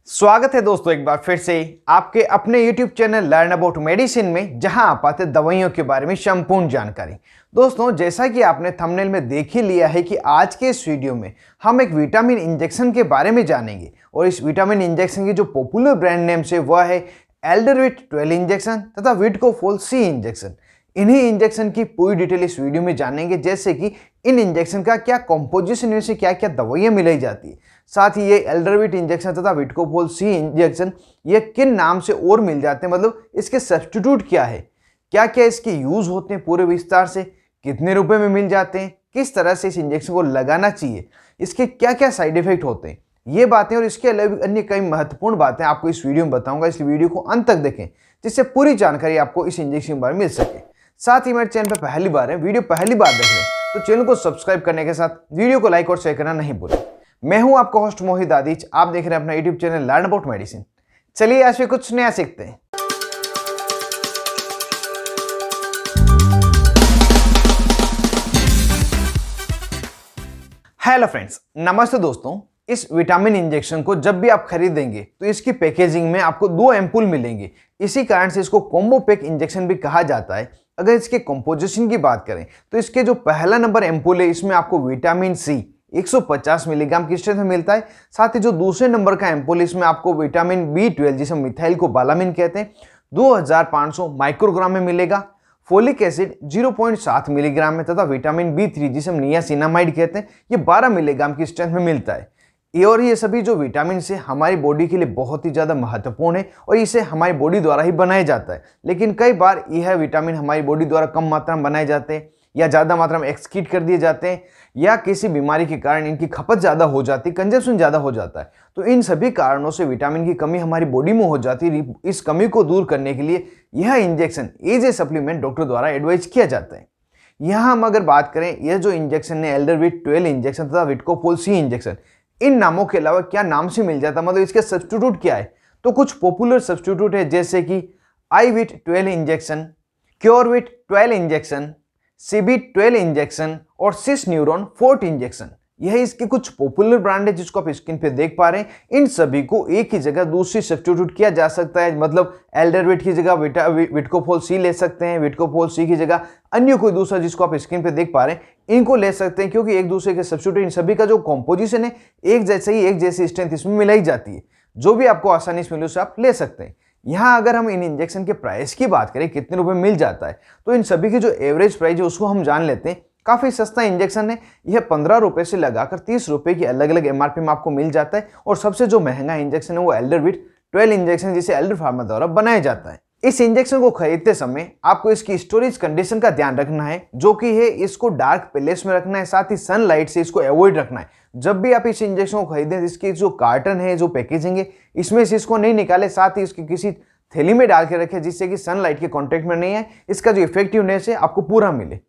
स्वागत है दोस्तों एक बार फिर से आपके अपने YouTube channel learn about medicine में, जहां आप पाते दवाइयों के बारे में संपूर्ण जानकारी। दोस्तों, जैसा कि आपने थंबनेल में देख ही लिया है कि आज के इस वीडियो में हम एक विटामिन इंजेक्शन के बारे में जानेंगे और इस विटामिन इंजेक्शन की जो पॉपुलर ब्रांड नेम से वह है एल्डरविट 12 इंजेक्शन तथा विटकोफोल सी इंजेक्शन। इन्हीं इंजेक्शन की पूरी डिटेल इस वीडियो में जानेंगे, जैसे कि इन इंजेक्शन का क्या कॉम्पोजिशन, इनमें से क्या क्या दवाइयाँ मिलाई जाती है, साथ ही ये एल्डरविट इंजेक्शन तथा विटकोफोल सी इंजेक्शन ये किन नाम से और मिल जाते हैं, मतलब इसके सब्स्टिट्यूट क्या है, क्या क्या इसके यूज होते हैं पूरे विस्तार से, कितने रुपए में मिल जाते हैं, किस तरह से इस इंजेक्शन को लगाना चाहिए, इसके क्या क्या साइड इफेक्ट होते हैं, ये बातें और इसके अलावा अन्य कई महत्वपूर्ण बातें आपको इस वीडियो में बताऊंगा। इस वीडियो को अंत तक देखें जिससे पूरी जानकारी आपको इस इंजेक्शन के बारे में मिल सके। साथ ही मेरे चैनल पर पहली बार है, वीडियो पहली बार देख रहे हैं तो चैनल को सब्सक्राइब करने के साथ वीडियो को लाइक और शेयर करना नहीं भूलें। मैं हूं आपका होस्ट मोहित आदिच, आप देख रहे हैं अपना YouTube channel learn about medicine. चलिए आज भी कुछ नया सीखते हैं। हेलो फ्रेंड्स, नमस्ते दोस्तों। इस विटामिन इंजेक्शन को जब भी आप खरीदेंगे तो इसकी पैकेजिंग में आपको 2 एम्पूल मिलेंगे। इसी कारण से इसको कॉम्बो पैक इंजेक्शन भी कहा जाता है। अगर इसके कंपोजिशन की बात करें तो इसके जो पहला नंबर एम्पूल है इसमें आपको विटामिन सी 150 मिलीग्राम की स्ट्रेंथ में मिलता है। साथ ही जो दूसरे नंबर का एम्पूल इसमें आपको विटामिन B12 जिसे मिथाइल को बालामिन कहते हैं 2500 माइक्रोग्राम में मिलेगा। फोलिक एसिड 0.7 मिलीग्राम में तथा विटामिन B3 जिसे हम नियासिनामाइड कहते हैं ये 12 मिलीग्राम की स्ट्रेंथ में मिलता है। ये सभी जो विटामिन से हमारी बॉडी के लिए बहुत ही ज़्यादा महत्वपूर्ण है और इसे हमारी बॉडी द्वारा ही बनाया जाता है। लेकिन कई बार यह विटामिन हमारी बॉडी द्वारा कम मात्रा में बनाए जाते हैं या ज़्यादा मात्रा में एक्सक्रीट कर दिए जाते हैं या किसी बीमारी के कारण इनकी खपत ज़्यादा हो जाती है, कंजप्शन ज़्यादा हो जाता है। तो इन सभी कारणों से विटामिन की कमी हमारी बॉडी में हो जाती है। इस कमी को दूर करने के लिए यह injection as a supplement doctor द्वारा एडवाइज किया जाता है। यहाँ हम अगर बात करें, यह जो इंजेक्शन है एल्डरविट 12 इंजेक्शन तथा विटकोफोल सी इंजेक्शन, इन नामों के अलावा क्या नाम से मिल जाता है, मतलब इसके सब्स्टिट्यूट क्या है। तो कुछ पॉपुलर सब्स्टिट्यूट है जैसे कि आईविट 12 इंजेक्शन, क्योरविट 12 इंजेक्शन, सीबिट 12 इंजेक्शन और सिस न्यूरॉन 4 इंजेक्शन। यह इसके कुछ पॉपुलर ब्रांड है जिसको आप स्क्रीन पे देख पा रहे हैं। इन सभी को एक ही जगह दूसरी सब्स्टिट्यूट किया जा सकता है, मतलब एल्डरविट की जगह विटकोफोल सी ले सकते हैं, विटकोफोल सी की जगह अन्य कोई दूसरा जिसको आप स्क्रीन पे देख पा रहे हैं इनको ले सकते हैं, क्योंकि एक दूसरे के सब्स्टिट्यूट इन सभी का जो कॉम्पोजिशन है एक जैसी स्ट्रेंथ इसमें मिलाई जाती है। जो भी आपको आसानी से मिले उसे आप ले सकते हैं। यहाँ अगर हम इन इंजेक्शन के प्राइस की बात करें, कितने रुपए मिल जाता है, तो इन सभी की जो एवरेज प्राइस है उसको हम जान लेते हैं। काफ़ी सस्ता इंजेक्शन है, यह 15 रुपये से लगाकर 30 रुपये की अलग अलग MRP में आपको मिल जाता है। और सबसे जो महंगा इंजेक्शन है वो एल्डरविट 12 इंजेक्शन जिसे एल्डर फार्मा द्वारा बनाया जाता है। इस इंजेक्शन को खरीदते समय आपको इसकी स्टोरेज कंडीशन का ध्यान रखना है, जो कि है इसको डार्क प्लेस में रखना है, साथ ही सनलाइट से इसको अवॉइड रखना है। जब भी आप इस इंजेक्शन को खरीदें इसकी जो कार्टन है, जो पैकेजिंग है, इसमें से इसको नहीं निकाले, साथ ही इसकी किसी थैली में डाल के रखें जिससे कि सनलाइट के कांटेक्ट में नहीं है, इसका जो इफेक्टिवनेस है आपको पूरा मिले।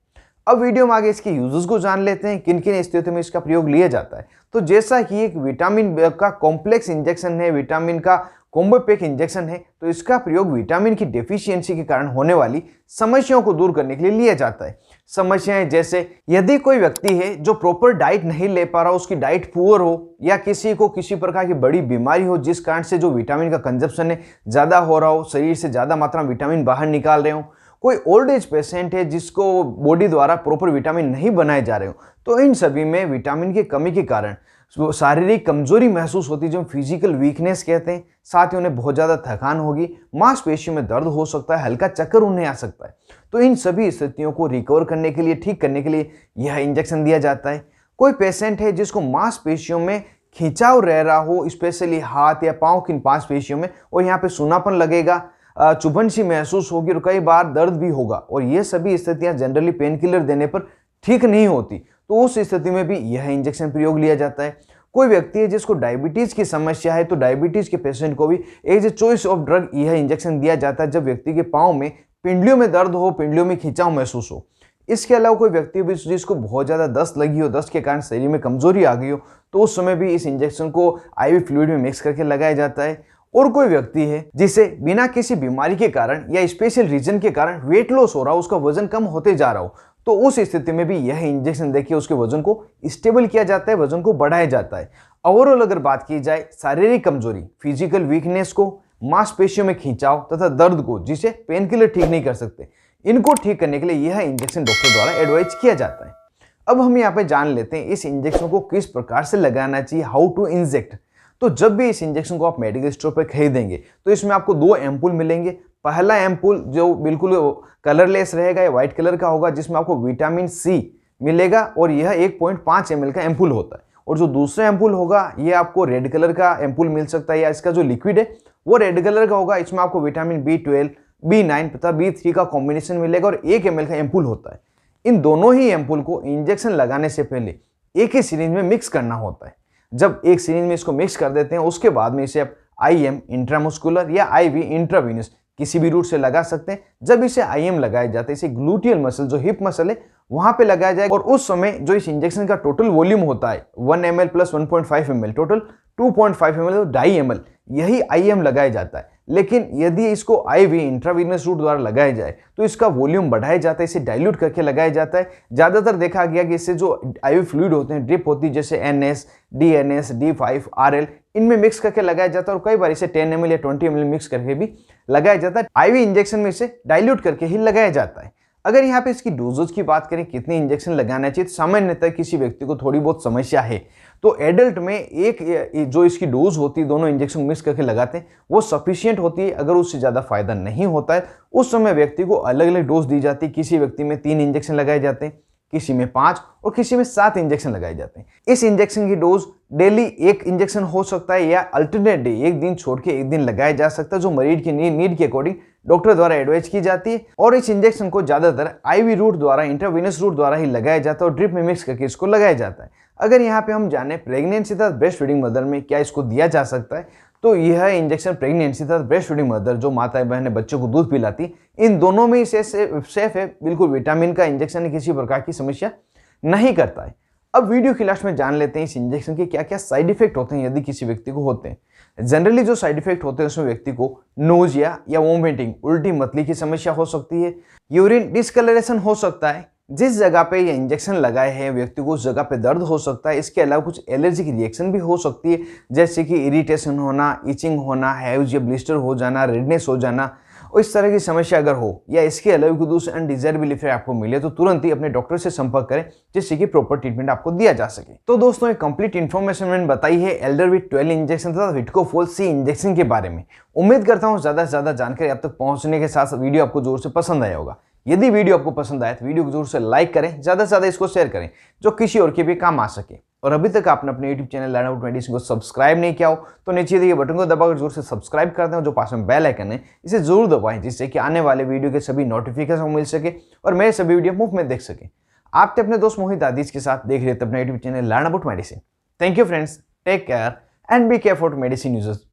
अब वीडियो में आगे इसके यूजेस को जान लेते हैं, किन किन स्थितियों में इसका प्रयोग लिया जाता है। तो जैसा कि एक विटामिन का कॉम्प्लेक्स इंजेक्शन है, विटामिन का कॉम्बो पैक इंजेक्शन है, तो इसका प्रयोग विटामिन की डेफिशिएंसी के कारण होने वाली समस्याओं को दूर करने के लिए लिया जाता है। समस्याएं जैसे यदि कोई व्यक्ति है जो प्रॉपर डाइट नहीं ले पा रहा हो, उसकी डाइट पुअर हो, या किसी को किसी प्रकार की बड़ी बीमारी हो जिस कारण से जो विटामिन का कंजप्शन है ज़्यादा हो रहा हो, शरीर से ज़्यादा मात्रा में विटामिन बाहर निकाल रहे हो, कोई ओल्ड एज पेशेंट है जिसको बॉडी द्वारा प्रॉपर विटामिन नहीं बनाए जा रहे हो, तो इन सभी में विटामिन की कमी के कारण शारीरिक कमजोरी महसूस होती है, जो फिजिकल वीकनेस कहते हैं। साथ ही उन्हें बहुत ज़्यादा थकान होगी, मांसपेशियों में दर्द हो सकता है, हल्का चक्कर उन्हें आ सकता है। तो इन सभी स्थितियों को रिकवर करने के लिए, ठीक करने के लिए यह इंजेक्शन दिया जाता है। कोई पेशेंट है जिसको मांसपेशियों में खिंचाव रह रहा हो, स्पेशली हाथ या पाँव की मांसपेशियों में, और यहाँ पे सूनापन लगेगा, चुभन सी महसूस होगी और कई बार दर्द भी होगा, और ये सभी स्थितियां जनरली पेन किलर देने पर ठीक नहीं होती, तो उस स्थिति में भी यह इंजेक्शन प्रयोग लिया जाता है। कोई व्यक्ति है जिसको डायबिटीज की समस्या है, तो डायबिटीज के पेशेंट को भी as a choice of drug यह इंजेक्शन दिया जाता है जब व्यक्ति के पाँव में पिंडलियों में दर्द हो, पिंडलियों में खिंचाव महसूस हो। इसके अलावा कोई व्यक्ति भी जिसको बहुत ज़्यादा दस्त लगी हो, दस्त के कारण शरीर में कमजोरी आ गई हो, तो उस समय भी इस इंजेक्शन को IV फ्लूइड में मिक्स करके लगाया जाता है। और कोई व्यक्ति है जिसे बिना किसी बीमारी के कारण या स्पेशल रीजन के कारण वेट लॉस हो रहा हो, उसका वजन कम होते जा रहा हो, तो उस स्थिति में भी यह इंजेक्शन देके उसके वजन को स्टेबल किया जाता है, वजन को बढ़ाया जाता है। ओवरऑल अगर बात की जाए शारीरिक कमजोरी, फिजिकल वीकनेस को, मांसपेशियों में खिंचाव तथा दर्द को, जिसे पेन किलर ठीक नहीं कर सकते, इनको ठीक करने के लिए यह इंजेक्शन डॉक्टर द्वारा एडवाइज किया जाता है। अब हम यहाँ पे जान लेते हैं इस इंजेक्शन को किस प्रकार से लगाना चाहिए, हाउ टू इंजेक्ट। तो जब भी इस इंजेक्शन को आप मेडिकल स्टोर पर खरीदेंगे तो इसमें आपको 2 एम्पुल मिलेंगे। पहला एम्पुल जो बिल्कुल कलरलेस रहेगा, या व्हाइट कलर का होगा, जिसमें आपको विटामिन सी मिलेगा और यह 1.5 ml का एम्पुल होता है। और जो दूसरा एम्पुल होगा ये आपको रेड कलर का एम्पुल मिल सकता है, या इसका जो लिक्विड है वो रेड कलर का होगा। इसमें आपको विटामिन B12, B9 तथा B3 का कॉम्बिनेशन मिलेगा और 1 ml का एम्पुल होता है। इन दोनों ही एम्पुल को इंजेक्शन लगाने से पहले एक ही सिरिंज में मिक्स करना होता है। जब एक सिरिंज में इसको मिक्स कर देते हैं उसके बाद में इसे आप IM इंट्रामस्कुलर या IV इंट्रावीनस किसी भी रूट से लगा सकते हैं। जब इसे IM लगाया जाता है, इसे ग्लूटियल मसल जो हिप मसल है वहां पे लगाया जाएगा, और उस समय जो इस इंजेक्शन का टोटल वॉल्यूम होता है 1 ml plus 1.5 ml, total 2.5 ml और 2.5 ml, यही IM लगाया जाता है। लेकिन यदि इसको IV इंट्रावीनस रूट द्वारा लगाया जाए तो इसका वॉल्यूम बढ़ाया जाता है, इसे डाइल्यूट करके लगाया जाता है। ज्यादातर देखा गया कि इससे जो IV फ्लूइड होते हैं, ड्रिप होती है, जैसे NS, DNS, D5, RL, इनमें मिक्स करके लगाया जाता है, और कई बार इसे 10 ml या 20 ml मिक्स करके भी लगाया जाता है। IV इंजेक्शन में इसे डाइल्यूट करके ही लगाया जाता है। अगर यहाँ पे इसकी डोजेज की बात करें, कितनी इंजेक्शन लगाना चाहिए, तो सामान्यतः किसी व्यक्ति को थोड़ी बहुत समस्या है तो एडल्ट में एक जो इसकी डोज होती है, दोनों इंजेक्शन मिक्स करके लगाते हैं, वो सफिशिएंट होती है। अगर उससे ज़्यादा फायदा नहीं होता है उस समय व्यक्ति को अलग अलग डोज दी जाती है। किसी व्यक्ति में 3 इंजेक्शन लगाए जाते हैं, किसी में 5 और किसी में 7 इंजेक्शन लगाए जाते हैं। इस इंजेक्शन की डोज डेली 1 इंजेक्शन हो सकता है, या अल्टरनेट डे, एक दिन छोड़ के एक दिन लगाया जा सकता है, जो मरीज की नीड के अकॉर्डिंग डॉक्टर द्वारा एडवाइज की जाती है। और इस इंजेक्शन को ज्यादातर IV रूट द्वारा, इंट्रावीनस रूट द्वारा ही लगाया जाता है और ड्रिप में मिक्स करके इसको लगाया जाता है। अगर यहाँ पे हम जाने प्रेगनेंसी तथा ब्रेस्ट फीडिंग मदर में क्या इसको दिया जा सकता है, तो यह इंजेक्शन प्रेगनेंसी तथा ब्रेस्ट फीडिंग मदर, जो माताएं बहनें बच्चों को दूध पिलाती, इन दोनों में ही सेफ है। बिल्कुल विटामिन का इंजेक्शन किसी प्रकार की समस्या नहीं करता है। अब वीडियो के लास्ट में जान लेते हैं इस इंजेक्शन के क्या क्या साइड इफेक्ट होते हैं, यदि किसी व्यक्ति को होते हैं। जनरली जो साइड इफेक्ट होते हैं उसमें व्यक्ति को नोजिया या वोमिटिंग, उल्टी मतली की समस्या हो सकती है, यूरिन डिस्कलरेशन हो सकता है, जिस जगह पे ये इंजेक्शन लगाए हैं व्यक्ति को उस जगह पे दर्द हो सकता है। इसके अलावा कुछ एलर्जिक रिएक्शन भी हो सकती है, जैसे कि इरिटेशन होना, इचिंग होना, हैव्स या ब्लिस्टर हो जाना, रेडनेस हो जाना, और इस तरह की समस्या अगर हो या इसके अलावा कोई दूसरे अनडिजायरेबल इफेक्ट आपको मिले तो तुरंत ही अपने डॉक्टर से संपर्क करें, जिससे कि प्रॉपर ट्रीटमेंट आपको दिया जा सके। तो दोस्तों, एक कंप्लीट इन्फॉर्मेशन मैंने बताई है एल्डरविट 12 इंजेक्शन तथा विटकोफोल C इंजेक्शन के बारे में। उम्मीद करता हूँ ज्यादा से ज्यादा जानकारी आप तक पहुंचने के साथ वीडियो आपको जोर से पसंद आया होगा। यदि वीडियो आपको पसंद आए तो वीडियो को जरूर से लाइक करें, ज्यादा से ज्यादा इसको शेयर करें, जो किसी और के भी काम आ सके। और अभी तक आपने अपने YouTube channel learn about medicine को सब्सक्राइब नहीं किया हो तो नीचे दिए बटन को दबाकर जरूर से सब्सक्राइब कर दें, और जो पास में बेल आइकन है इसे जरूर दबाएं, जिससे कि आने वाले वीडियो के सभी नोटिफिकेशन मिल सके और मेरे सभी वीडियो मुफ्त में देख सके। आप अपने दोस्त मोहित आदिश के साथ देख रहे थे अपना YouTube channel learn about medicine. Thank you friends, take care and be care for medicine users.